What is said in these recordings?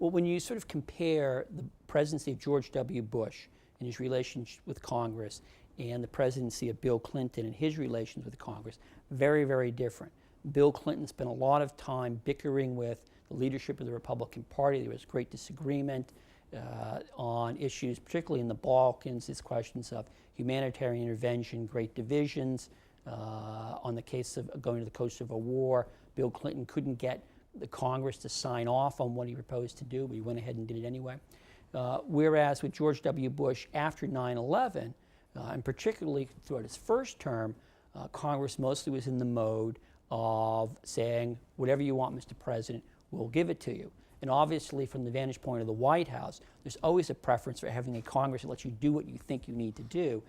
Well, when you sort of compare the presidency of George W. Bush and his relationship with Congress and the presidency of Bill Clinton and his relations with Congress, very, very different. Bill Clinton spent a lot of time bickering with the leadership of the Republican Party. There was great disagreement on issues, particularly in the Balkans, these questions of humanitarian intervention, great divisions. On the case of going to the Kosovo War, Bill Clinton couldn't get the Congress to sign off on what he proposed to do, but he went ahead and did it anyway. Whereas with George W. Bush after 9/11, and particularly throughout his first term, Congress mostly was in the mode of saying, whatever you want, Mr. President, we'll give it to you. And obviously, from the vantage point of the White House, there's always a preference for having a Congress that lets you do what you think you need to do,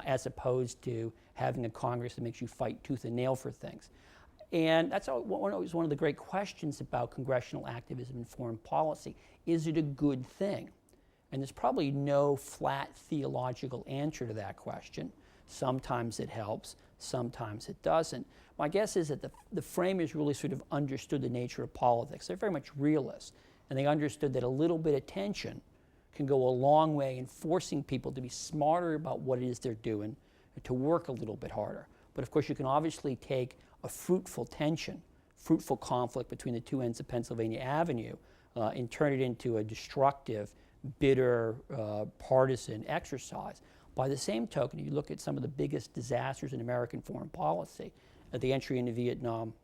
as opposed to having a Congress that makes you fight tooth and nail for things. And that's always one of the great questions about congressional activism and foreign policy. Is it a good thing? And there's probably no flat theological answer to that question. Sometimes it helps, sometimes it doesn't. My guess is that the framers really sort of understood the nature of politics. They're very much realists, and they understood that a little bit of tension can go a long way in forcing people to be smarter about what it is they're doing and to work a little bit harder. But of course, you can obviously take a fruitful tension, fruitful conflict between the two ends of Pennsylvania Avenue and turn it into a destructive, bitter, partisan exercise. By the same token, you look at some of the biggest disasters in American foreign policy, the entry into Vietnam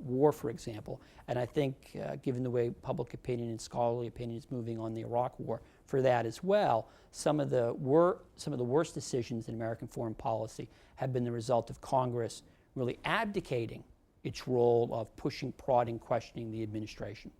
War, for example, and I think given the way public opinion and scholarly opinion is moving on the Iraq War for that as well, some of the worst decisions in American foreign policy have been the result of Congress really abdicating its role of pushing, prodding, questioning the administration.